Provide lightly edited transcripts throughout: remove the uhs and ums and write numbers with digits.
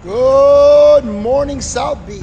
Good morning, South Beach.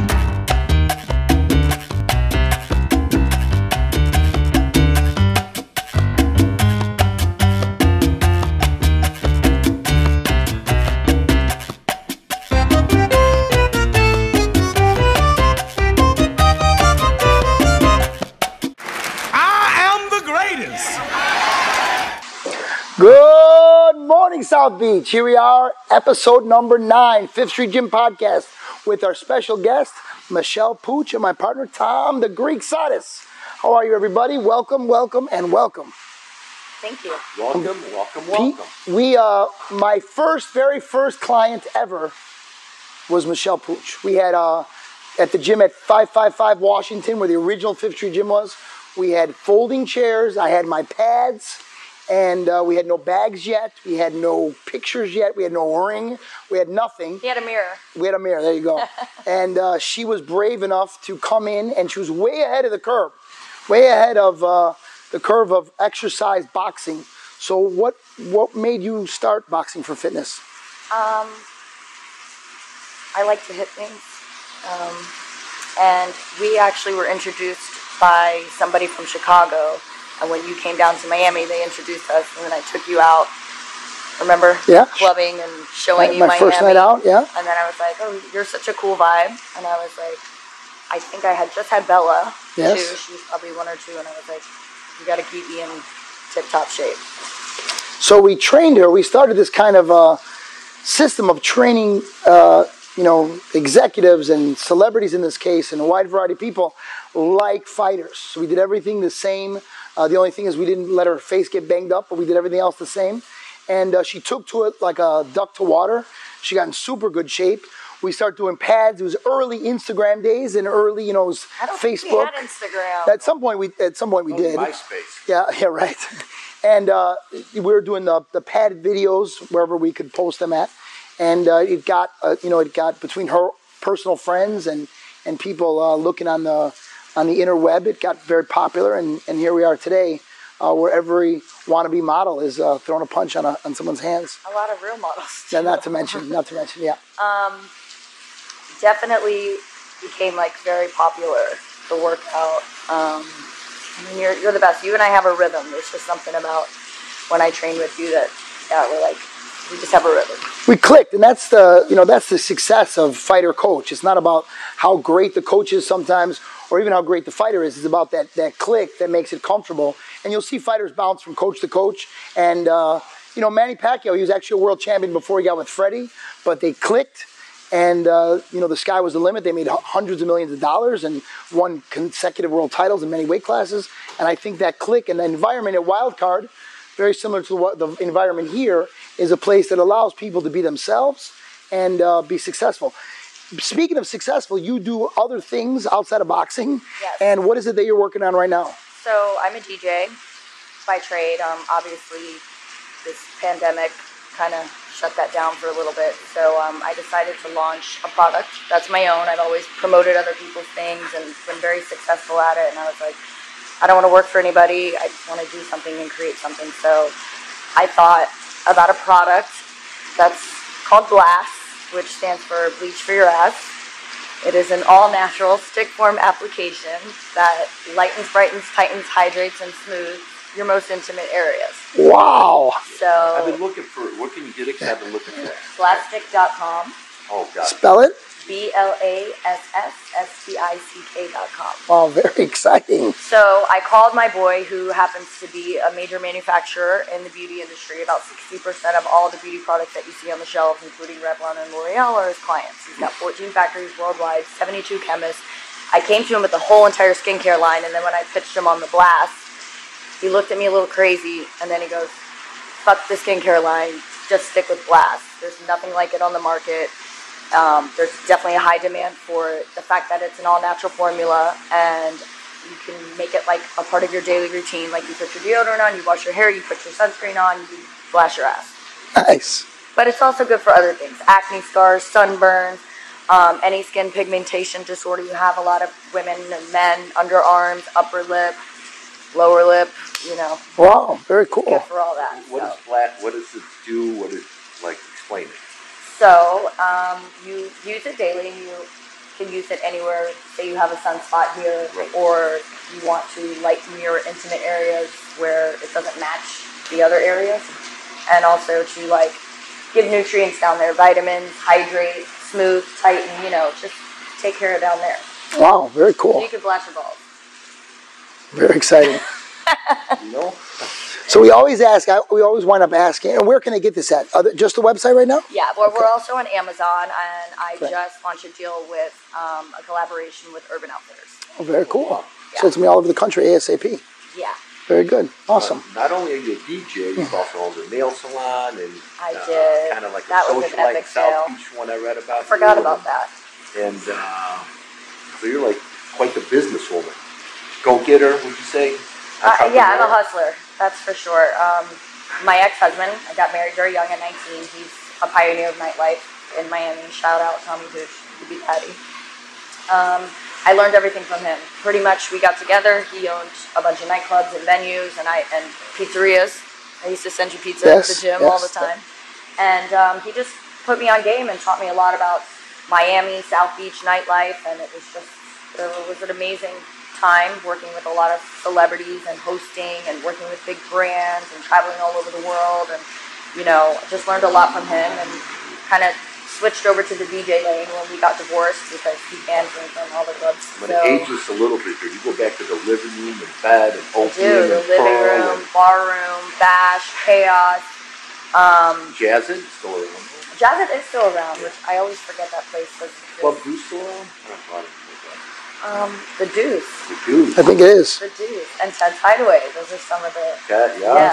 Good morning, South Beach. Here we are, episode number 9, 5th Street Gym Podcast, with our special guest, Michelle Pooch, and my partner, Tom, the Greek Goddess. How are you, everybody? Welcome, welcome, and welcome. Thank you. Welcome. My very first client ever was Michelle Pooch. We had, at the gym at 555 Washington, where the original 5th Street Gym was, we had folding chairs. I had my pads. And we had no bags yet. We had no pictures yet. We had no ring. We had nothing. He had a mirror. We had a mirror. There you go. And she was brave enough to come in, and she was way ahead of the curve, way ahead of the curve of exercise boxing. So what made you start boxing for fitness? I like to hit things. And we actually were introduced by somebody from Chicago. And when you came down to Miami, they introduced us, and then I took you out, remember? Yeah. Clubbing and showing you my Miami. first night out, yeah. And then I was like, oh, you're such a cool vibe. And I was like, I think I had just had Bella, yes. too. She was probably 1 or 2, and I was like, you got to keep me in tip-top shape. So we trained her. We started this kind of system of training, executives and celebrities in this case, and a wide variety of people like fighters. So we did everything the same. The only thing is we didn't let her face get banged up, but we did everything else the same. And she took to it like a duck to water. She got in super good shape. We started doing pads. It was early Instagram days and early, it was I don't Facebook. think we had Instagram. At some point we did. MySpace. Yeah, right. And we were doing the padded videos wherever we could post them at. And it got between her personal friends and people looking on the interweb, it got very popular, and here we are today, where every wannabe model is throwing a punch on someone's hands. A lot of real models, too. Yeah, not to mention, yeah. Definitely became very popular, the workout. You're the best. You and I have a rhythm. There's just something about when I train with you that, we just have a rhythm. We clicked, and that's the success of fighter coach. It's not about how great the coach is sometimes, or even how great the fighter is. It's about that click that makes it comfortable. And you'll see fighters bounce from coach to coach. And Manny Pacquiao, he was actually a world champion before he got with Freddie, but they clicked. And the sky was the limit. They made hundreds of millions of dollars and won consecutive world titles in many weight classes. And I think that click and the environment at Wildcard, very similar to what the environment here, is a place that allows people to be themselves and be successful. Speaking of successful, you do other things outside of boxing. Yes. And what is it that you're working on right now? So I'm a DJ by trade. Obviously, this pandemic kind of shut that down for a little bit. So I decided to launch a product that's my own. I've always promoted other people's things and been very successful at it. And I was like, I don't want to work for anybody. I just want to do something and create something. So I thought about a product that's called BLASS, which stands for Bleach for Your Ass. It is an all-natural stick form application that lightens, brightens, tightens, hydrates, and smooths your most intimate areas. Wow. So I've been looking for it. What can you get it? I've been looking for it. BLASSSTICK.com. Oh, God. Spell it? BLASSSTICK.com. Wow, very exciting. So I called my boy, who happens to be a major manufacturer in the beauty industry. About 60% of all the beauty products that you see on the shelves, including Revlon and L'Oreal, are his clients. He's got 14 factories worldwide, 72 chemists. I came to him with the whole entire skincare line, and then when I pitched him on the BLASS, he looked at me a little crazy, and then he goes, fuck the skincare line, just stick with BLASS. There's nothing like it on the market. There's definitely a high demand for it. The fact that it's an all-natural formula, and you can make it like a part of your daily routine. Like you put your deodorant on, you wash your hair, you put your sunscreen on, you blast your ass. Nice. But it's also good for other things. Acne scars, sunburn, any skin pigmentation disorder you have. A lot of women and men, underarms, upper lip, lower lip, Wow, very cool. Good for all that. What is BLASS? What does it do? What is, explain it. So you use it daily. You can use it anywhere. Say you have a sunspot here, or you want to lighten your intimate areas where it doesn't match the other areas, and also to like give nutrients down there, vitamins, hydrate, smooth, tighten. You know, just take care of down there. Wow, very cool. So you can blast your balls. Very exciting. You know? So we always ask, we always wind up asking, and where can they get this at? Just the website right now? Yeah, well, we're also on Amazon, and I just launched a deal with a collaboration with Urban Outfitters. Oh, very cool. Yeah. So it's going to be all over the country ASAP. Yeah. Very good. Awesome. Not only are you a DJ, you also own the nail salon and I did. kind of like That a was an socialite epic South sale. Beach one I read about. I forgot about that. And so you're like quite the businesswoman. Go-getter, would you say? Yeah, I'm a hustler. That's for sure. My ex-husband, I got married very young at 19. He's a pioneer of nightlife in Miami. Shout out Tommy Pooch, the Big Patty. I learned everything from him. Pretty much, we got together. He owned a bunch of nightclubs and venues and pizzerias. I used to send you pizza to the gym all the time. And he just put me on game and taught me a lot about Miami, South Beach nightlife, and it was an amazing time working with a lot of celebrities and hosting and working with big brands and traveling all over the world, and you know, just learned a lot from him and kind of switched over to the DJ lane when we got divorced because he banned me from all the clubs. I'm going to age this a little bit here. You go back to the living room and bed and opium the and living room, bar room, bash, chaos. Jazzin' still around? Jazzin' is still around, which I always forget that place. Club Deuce still around? The Deuce. The Deuce. I think it is. The Deuce. And Ted's Hideaway. Those are some of the... Yeah.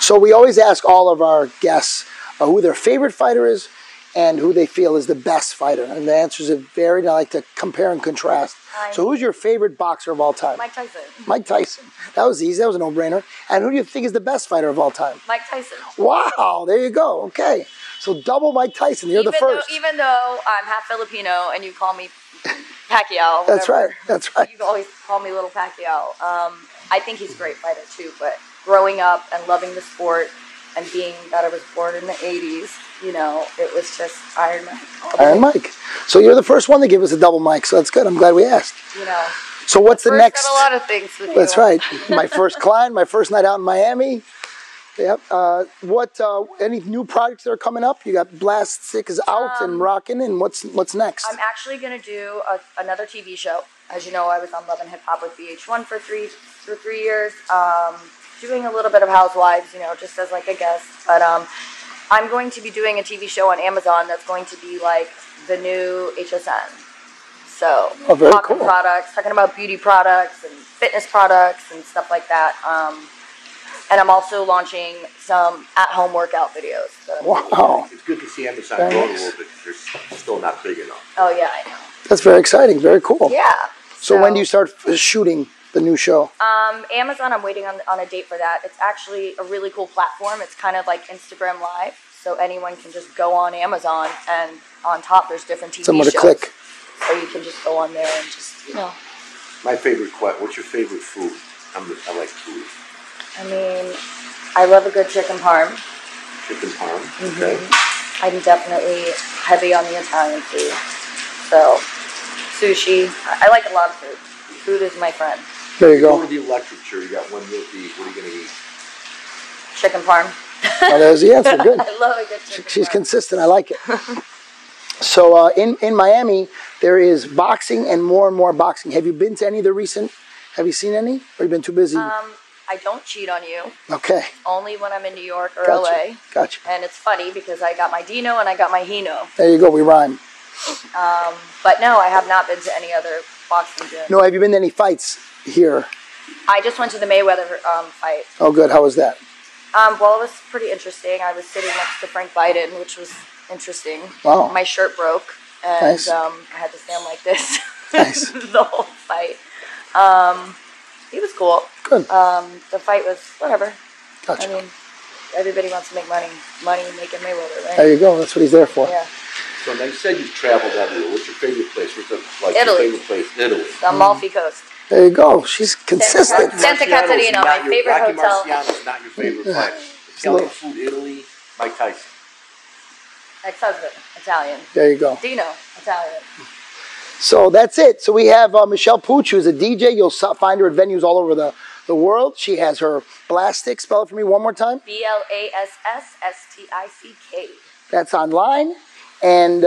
So we always ask all of our guests who their favorite fighter is and who they feel is the best fighter. And the answers are varied. I like to compare and contrast. So who's your favorite boxer of all time? Mike Tyson. Mike Tyson. That was easy. That was a no-brainer. And who do you think is the best fighter of all time? Mike Tyson. Wow. There you go. Okay. So double Mike Tyson. You're the first. Even though I'm half Filipino and you call me Pacquiao. That's right. That's right. You always call me Little Pacquiao. I think he's a great fighter too, but growing up and loving the sport and being that I was born in the 80s, you know, it was just Iron Mike. Iron Mike. So you're the first one to give us a double mic, so that's good. I'm glad we asked. You know. So what's the next? Got a lot of things with you. That's right. My first client, my first night out in Miami. Yep. Any new projects that are coming up? You got BLASS STICK is out and rocking, and what's next? I'm actually going to do another TV show. As you know, I was on Love and Hip Hop with VH1 for three years. Doing a little bit of Housewives, you know, just as like a guest. But I'm going to be doing a TV show on Amazon that's going to be like the new HSN. So talking products, talking about beauty products and fitness products and stuff like that. And I'm also launching some at-home workout videos. Wow. It's good to see Amazon grow a little bit because they're still not big enough. Oh, yeah, I know. That's very exciting. Very cool. Yeah. So when do you start shooting the new show? Amazon, I'm waiting on a date for that. It's actually a really cool platform. It's kind of like Instagram Live. So anyone can just go on Amazon, and on top there's different TV shows. Someone to click. So you can just go on there and just, you know. My favorite what's your favorite food? I like food. I mean, I love a good chicken parm. Chicken parm, okay. I'm definitely heavy on the Italian food. So, sushi. I like a lot of food. Food is my friend. There you go. Over the electric chair, you got one meal to eat. What are you going to eat? Chicken parm. Oh, there's the answer. Good. I love a good chicken She's parm. consistent. I like it. So in Miami, there is boxing and more boxing. Have you been to any of the recent? Have you seen any? Or have you been too busy? I don't cheat on you. Okay. Only when I'm in New York or Gotcha. LA. Gotcha. And it's funny because I got my Dino and I got my Hino. There you go. We rhyme. But no, I have not been to any other boxing gym. No, have you been to any fights here? I just went to the Mayweather fight. Oh, good. How was that? Well, it was pretty interesting. I was sitting next to Frank Biden, which was interesting. Wow. My shirt broke, and Nice. I had to stand like this Nice. the whole fight. It was cool. Good. The fight was whatever. Gotcha. I mean, everybody wants to make money. Money making Mayweather, right? There you go. That's what he's there for. Yeah. So now you said you've traveled everywhere. What's your favorite place? What's Italy. your favorite place? Italy. The Amalfi Coast. There you go. She's consistent. Santa Caterina, my favorite Rocky hotel. Marciano's not your favorite place. Italian food, Italy, Mike Tyson. Ex-husband, Italian. There you go. Dino, Italian. So that's it. So we have Michelle Pooch, who's a DJ. You'll find her at venues all over the world. She has her BLASS STICK. Spell it for me one more time. BLASSSTICK. That's online. And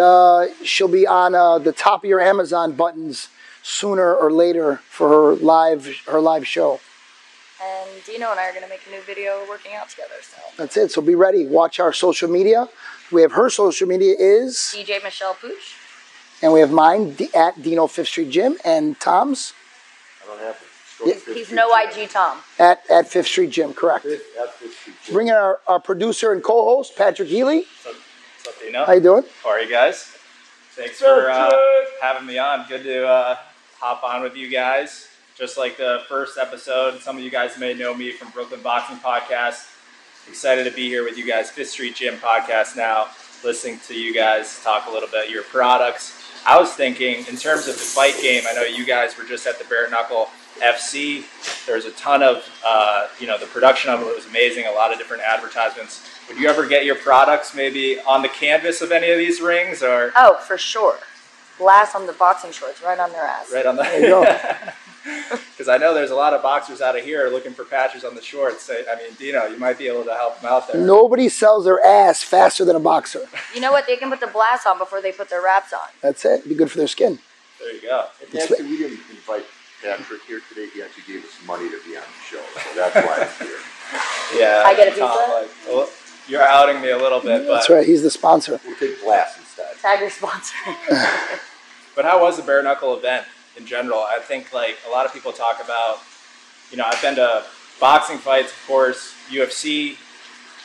she'll be on the top of your Amazon buttons sooner or later for her live show. And Dino and I are going to make a new video working out together. So that's it. So be ready. Watch our social media. We have her social media is DJ Michelle Pooch. And we have mine at Dino 5th Street Gym, and Tom's. I don't have it. He's no IG Tom. At 5th Street Gym, correct. At 5th Street Gym. Bring in our producer and co-host, Patrick Healy. What's up, Dino? How you doing? How are you guys? Thanks for having me on. Good to hop on with you guys. Just like the first episode, some of you guys may know me from Brooklyn Boxing Podcast. Excited to be here with you guys. 5th Street Gym Podcast now. Listening to you guys talk a little bit your products. I was thinking, in terms of the fight game, I know you guys were just at the Bare Knuckle FC. There's a ton of, the production of it was amazing, a lot of different advertisements. Would you ever get your products maybe on the canvas of any of these rings? Or? Oh, for sure. BLASS on the boxing shorts, right on their ass. Right on the... There you go. Because I know there's a lot of boxers out of here looking for patches on the shorts. I mean, Dino, you might be able to help them out there. Nobody sells their ass faster than a boxer. You know what? They can put the BLASS on before they put their wraps on. That's it. Be good for their skin. There you go. Actually, we didn't invite Patrick here today. He actually gave us money to be on the show, so that's why he's here. Yeah. I get a pizza? Well, you're outing me a little bit. That's but right. He's the sponsor. We'll take BLASS instead. Tag your sponsor. But how was the Bare Knuckle event in general? I think like a lot of people talk about, I've been to boxing fights, of course, UFC,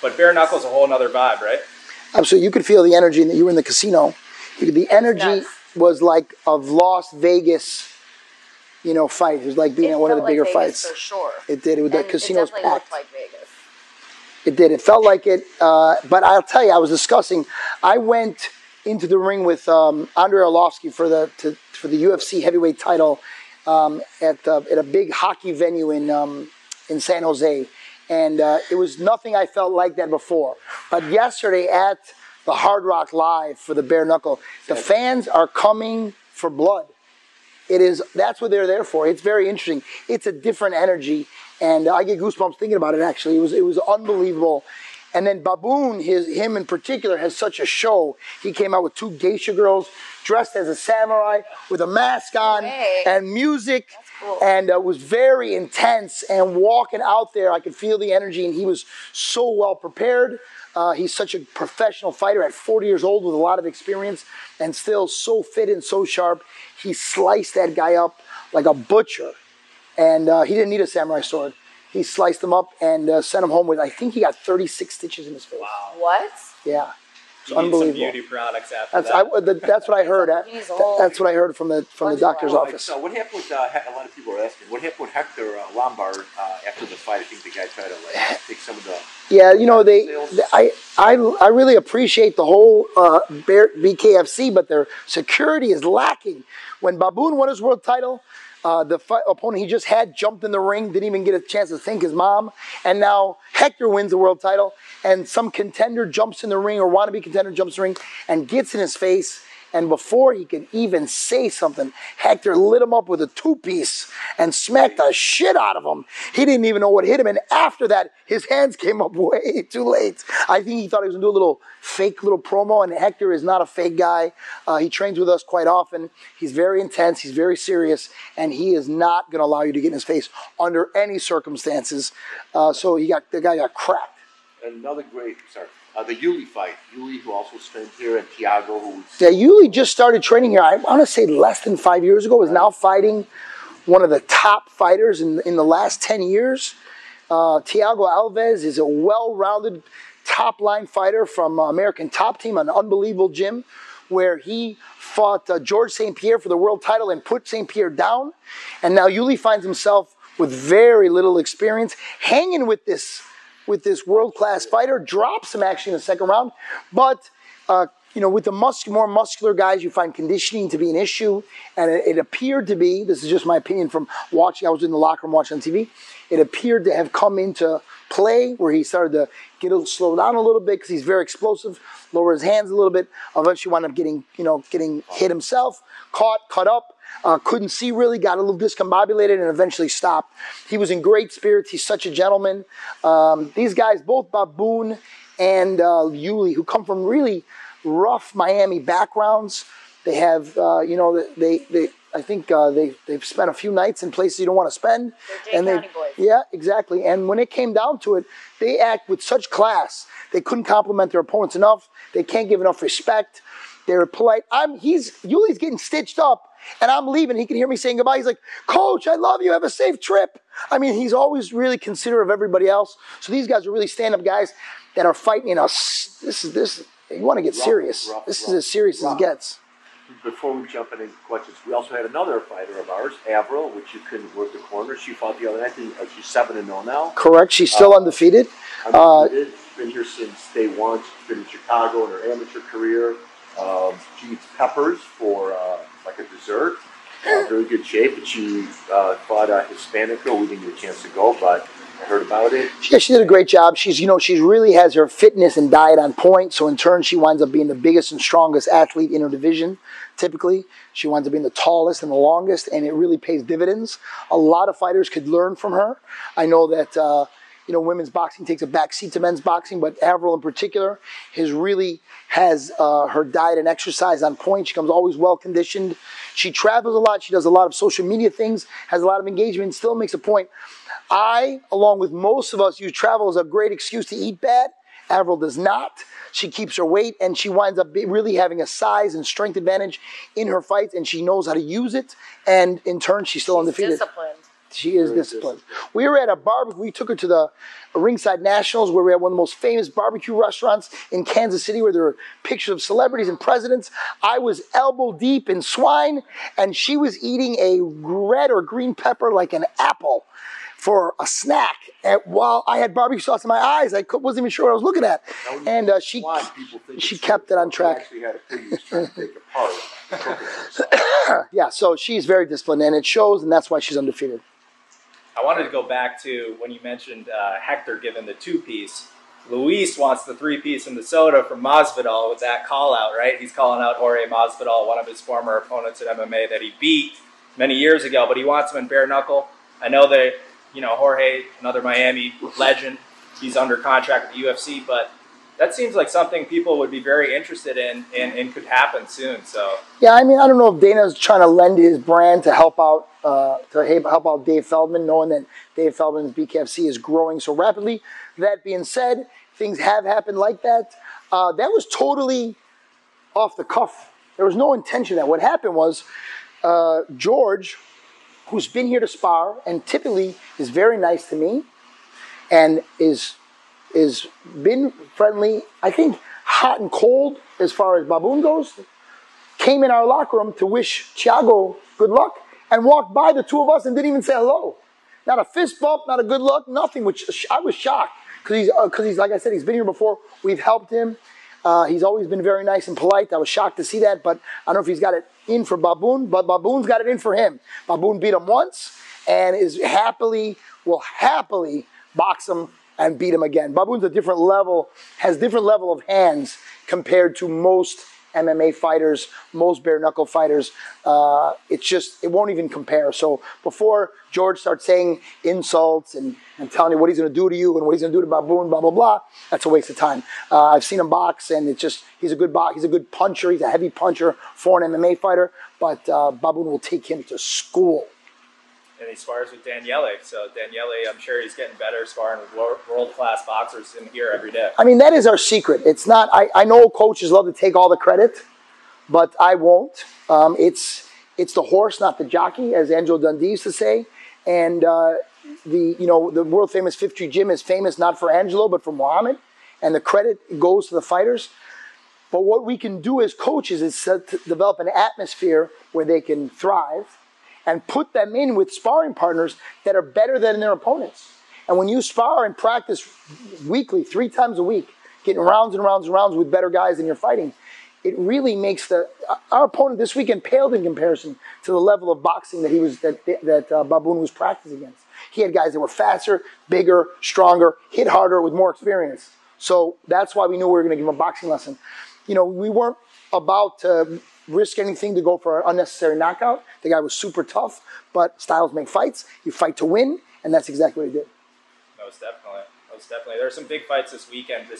but Bare Knuckle's a whole nother vibe, right? Absolutely. You could feel the energy that you were in the casino. The energy was like of Las Vegas, fight. It was like being at one of the bigger fights. For sure. It did. The casino was packed. It definitely looked like Vegas. It did. It felt like it. But I'll tell you, I was discussing. I went into the ring with Andrei Arlovsky for the UFC heavyweight title at a big hockey venue in San Jose, and it was nothing I felt like that before. But yesterday at the Hard Rock Live for the Bare Knuckle, the fans are coming for blood. That's what they're there for. It's very interesting. It's a different energy, and I get goosebumps thinking about it. Actually, it was unbelievable. And then Baboon, him in particular, has such a show. He came out with 2 geisha girls dressed as a samurai with a mask on and music. That's cool. And it was very intense. And walking out there, I could feel the energy, and he was so well prepared. He's such a professional fighter at 40 years old with a lot of experience and still so fit and so sharp. He sliced that guy up like a butcher. And he didn't need a samurai sword. He sliced him up and sent him home with, I think he got 36 stitches in his face. Wow. What? Yeah. It's You need unbelievable. some beauty products after That's what I heard. That's what I heard from the doctor's Right, office. so what happened with, a lot of people are asking, what happened with Hector Lombard after the fight? I think the guy tried to take some of the... Yeah, I really appreciate the whole BKFC, but their security is lacking. When Baboon won his world title, the opponent he just had jumped in the ring, didn't even get a chance to thank his mom. And now Hector wins the world title, and some contender jumps in the ring, or wannabe contender jumps in the ring, and gets in his face. And before he could even say something, Hector lit him up with a 2-piece and smacked the shit out of him. He didn't even know what hit him. And after that, his hands came up way too late. I think he thought he was going to do a little fake little promo, and Hector is not a fake guy. He trains with us quite often. He's very intense. He's very serious, and he is not going to allow you to get in his face under any circumstances. So the guy got cracked. Another great, the Healy fight. Healy, who also trained here, and Thiago, who's... Yeah, Healy just started training here, I want to say less than 5 years ago, is now fighting one of the top fighters in the last 10 years. Thiago Alves is a well-rounded top-line fighter from American Top Team, an unbelievable gym, where he fought George St. Pierre for the world title and put St. Pierre down. And now Healy finds himself with very little experience, hanging with this world-class fighter, drops him actually in the second round, but you know, with the more muscular guys, you find conditioning to be an issue. And it appeared to be, this is just my opinion from watching, I was in the locker room watching on TV, it appeared to have come into play where he started to slow down a little bit because he's very explosive, lower his hands a little bit, eventually wound up getting hit himself, cut up, couldn't see really, got a little discombobulated and eventually stopped. He was in great spirits. He's such a gentleman. These guys, both Baboon and Healy, who come from really rough Miami backgrounds. They have, I think they've spent a few nights in places you don't want to spend. They're County boys. Yeah, exactly. And when it came down to it, they act with such class. They couldn't compliment their opponents enough. They can't give enough respect. They're polite. Healy's getting stitched up, and I'm leaving. He can hear me saying goodbye. He's like, "Coach, I love you. Have a safe trip." I mean, he's always really considerate of everybody else. So these guys are really stand-up guys that are fighting. You want to get serious. This is as serious as it gets. Before we jump into questions, we also had another fighter of ours, Avril, which you couldn't work the corner. She fought the other night. She's 7-0 now. Correct. She's still undefeated. Undefeated. She's been here since day one. She's been in Chicago in her amateur career. She eats peppers for like a dessert. Very good shape. But she fought a Hispanic girl. We didn't get a chance to go, but I heard about it. Yeah, she did a great job. She really has her fitness and diet on point. So in turn, she winds up being the biggest and strongest athlete in her division. Typically, she winds up being the tallest and the longest, and it really pays dividends. A lot of fighters could learn from her. I know that women's boxing takes a backseat to men's boxing, but Avril in particular has her diet and exercise on point. She comes always well conditioned. She travels a lot. She does a lot of social media things, has a lot of engagement, still makes a point. I, along with most of us, use travel as a great excuse to eat bad. Avril does not. She keeps her weight, and she winds up really having a size and strength advantage in her fights, and she knows how to use it, and in turn, she's still undefeated. Disciplined. She is disciplined. We were at a barbecue. We took her to the Ringside Nationals, where we had one of the most famous barbecue restaurants in Kansas City, where there were pictures of celebrities and presidents. I was elbow deep in swine, and she was eating a red or green pepper like an apple for a snack. And while I had barbecue sauce in my eyes, I wasn't even sure what I was looking at. And she kept it on track. Actually had a pig he was trying to take apart. Yeah, so she's very disciplined, and it shows, and that's why she's undefeated. I wanted to go back to when you mentioned Hector giving the 2-piece. Luis wants the 3-piece in the soda from Masvidal with that call out, right? He's calling out Jorge Masvidal, one of his former opponents in MMA that he beat many years ago, but he wants him in bare knuckle. I know that, Jorge, another Miami legend, he's under contract with the UFC, but that seems like something people would be very interested in and could happen soon. So yeah, I mean, I don't know if Dana's trying to lend his brand to help out Dave Feldman, knowing that Dave Feldman's BKFC is growing so rapidly. That being said, things have happened like that. That was totally off the cuff. There was no intention of that. What happened was George, who's been here to spar and typically is very nice to me and is been friendly, I think hot and cold as far as Baboon goes, came in our locker room to wish Thiago good luck and walked by the two of us and didn't even say hello. Not a fist bump, not a good luck, nothing, which I was shocked. Because he's, like I said, he's been here before. We've helped him. He's always been very nice and polite. I was shocked to see that, but I don't know if he's got it in for Baboon, but Baboon's got it in for him. Baboon beat him once and will happily box him and beat him again. Baboon's a different level, has different level of hands compared to most MMA fighters, most bare knuckle fighters. It won't even compare. So before George starts saying insults and telling you what he's going to do to you and what he's going to do to Baboon, blah, blah, blah, that's a waste of time. I've seen him box, and he's a good puncher. He's a heavy puncher for an MMA fighter, but Baboon will take him to school. And he spars with Daniele. So Daniele, I'm sure he's getting better sparring with world-class boxers in here every day. I mean, that is our secret. It's not, I know coaches love to take all the credit, but I won't. It's the horse, not the jockey, as Angelo Dundee used to say. And the world-famous Fifth Street Gym is famous not for Angelo, but for Muhammad. And the credit goes to the fighters. But what we can do as coaches is to develop an atmosphere where they can thrive and put them in with sparring partners that are better than their opponents. And when you spar and practice weekly, 3 times a week, getting rounds and rounds and rounds with better guys than you're fighting, it really makes our opponent this weekend paled in comparison to the level of boxing that Baboon was practicing against. He had guys that were faster, bigger, stronger, hit harder with more experience. So that's why we knew we were going to give him a boxing lesson. You know, we weren't about to risk anything to go for an unnecessary knockout. The guy was super tough, but styles make fights. You fight to win, and that's exactly what he did. Most definitely. Most definitely. There are some big fights this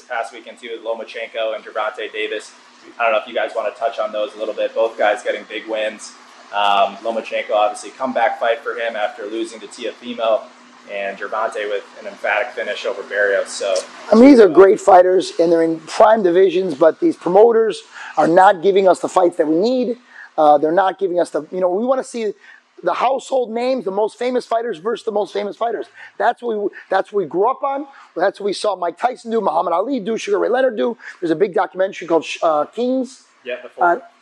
past weekend too, with Lomachenko and Gervonta Davis. I don't know if you guys want to touch on those a little bit. Both guys getting big wins. Lomachenko, obviously, comeback fight for him after losing to Teofimo, and Gervonta with an emphatic finish over Barrios. So, I mean, these are great fighters, and they're in prime divisions, but these promoters are not giving us the fights that we need. They're not giving us we want to see the household names, the most famous fighters versus the most famous fighters. That's what we grew up on. That's what we saw Mike Tyson do, Muhammad Ali do, Sugar Ray Leonard do. There's a big documentary called Kings. Yeah, the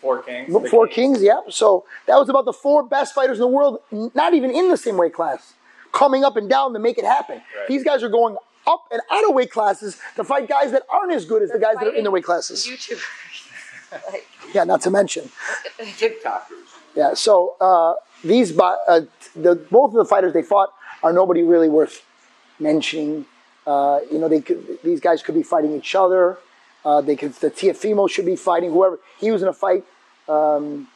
four Kings. Four Kings, yeah. So that was about the 4 best fighters in the world, not even in the same weight class, coming up and down to make it happen. Right. These guys are going up and out of weight classes to fight guys that aren't as good as the guys that are in the weight classes. YouTubers. Yeah, not to mention TikTokers. Yeah, so both of the fighters they fought are nobody really worth mentioning. These guys could be fighting each other. The Teofimo should be fighting whoever. He was in a fight. Who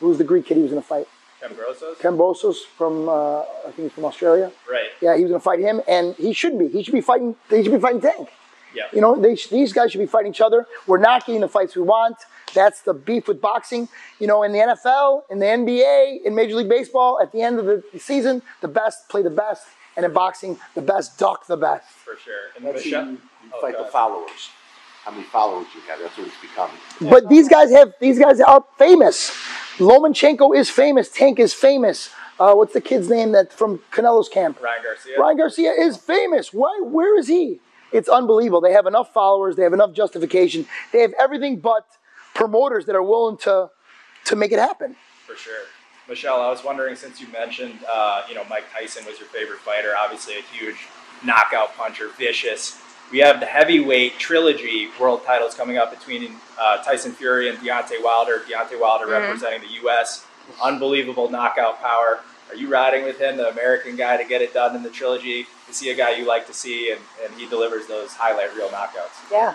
was the Greek kid he was in a fight? Cambosos from I think he's from Australia. Right. Yeah, he was going to fight him, and he shouldn't be. He should be fighting. They should be fighting Tank. Yeah. You know, these guys should be fighting each other. We're not getting the fights we want. That's the beef with boxing. You know, in the NFL, in the NBA, in Major League Baseball, at the end of the season, the best play the best, and in boxing, the best duck the best. For sure. And That's you fight the followers. How many followers you have? That's what it's becoming. But these guys are famous. Lomachenko is famous. Tank is famous. What's the kid's name that from Canelo's camp? Ryan Garcia. Ryan Garcia is famous. Why? Where is he? It's unbelievable. They have enough followers. They have enough justification. They have everything but promoters that are willing to make it happen. For sure. Michelle, I was wondering, since you mentioned, Mike Tyson was your favorite fighter, obviously a huge knockout puncher, vicious. We have the heavyweight trilogy world titles coming up between Tyson Fury and Deontay Wilder. Deontay Wilder representing the U.S. Unbelievable knockout power. Are you riding with him, the American guy, to get it done in the trilogy? Is he a guy you like to see, and he delivers those highlight reel knockouts? Yeah.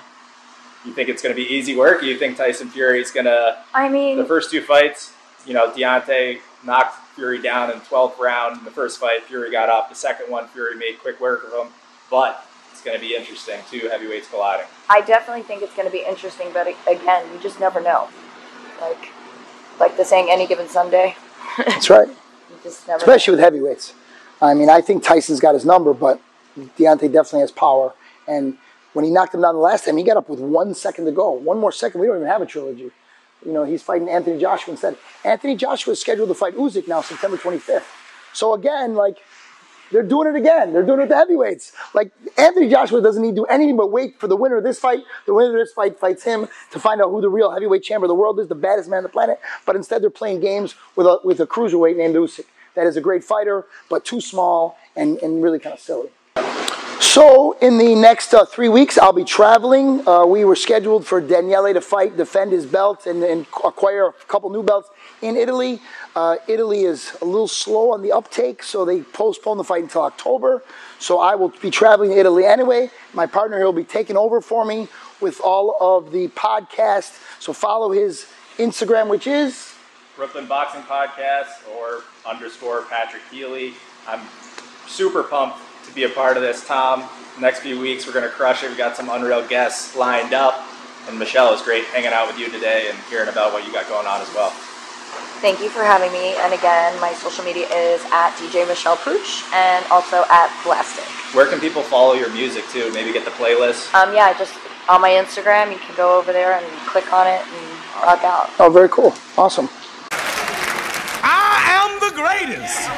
You think it's going to be easy work? You think Tyson Fury's going to... the first 2 fights, Deontay knocked Fury down in the 12th round. In the first fight, Fury got up. The second one, Fury made quick work of him. But it's going to be interesting, 2 heavyweights colliding. I definitely think it's going to be interesting, but again, you just never know. Like the saying, any given Sunday. That's right. You just never Especially with heavyweights. I mean, I think Tyson's got his number, but Deontay definitely has power. And when he knocked him down the last time, he got up with 1 second to go. One more second, we don't even have a trilogy. He's fighting Anthony Joshua instead. Anthony Joshua is scheduled to fight Usyk now, September 25th. So again, they're doing it again. They're doing it with the heavyweights. Anthony Joshua doesn't need to do anything but wait for the winner of this fight. The winner of this fight fights him to find out who the real heavyweight champion of the world is, the baddest man on the planet. But instead, they're playing games with a cruiserweight named Usyk. That is a great fighter, but too small and really kind of silly. So in the next 3 weeks, I'll be traveling. We were scheduled for Daniele to defend his belt and acquire a couple new belts in Italy. Italy is a little slow on the uptake, so they postponed the fight until October. So I will be traveling to Italy anyway. My partner here will be taking over for me with all of the podcasts. So follow his Instagram, which is Brooklyn Boxing Podcast or _ Patrick Healy. I'm super pumped to be a part of this, Tom. The next few weeks, we're going to crush it. We got some unreal guests lined up. And Michelle, it was great hanging out with you today and hearing about what you got going on as well. Thank you for having me. And again, my social media is at DJ Michelle Pooch and also at BLASS STICK. Where can people follow your music too? Maybe get the playlist? Just on my Instagram, you can go over there and click on it and rock out. Oh, very cool. Awesome. I am the greatest.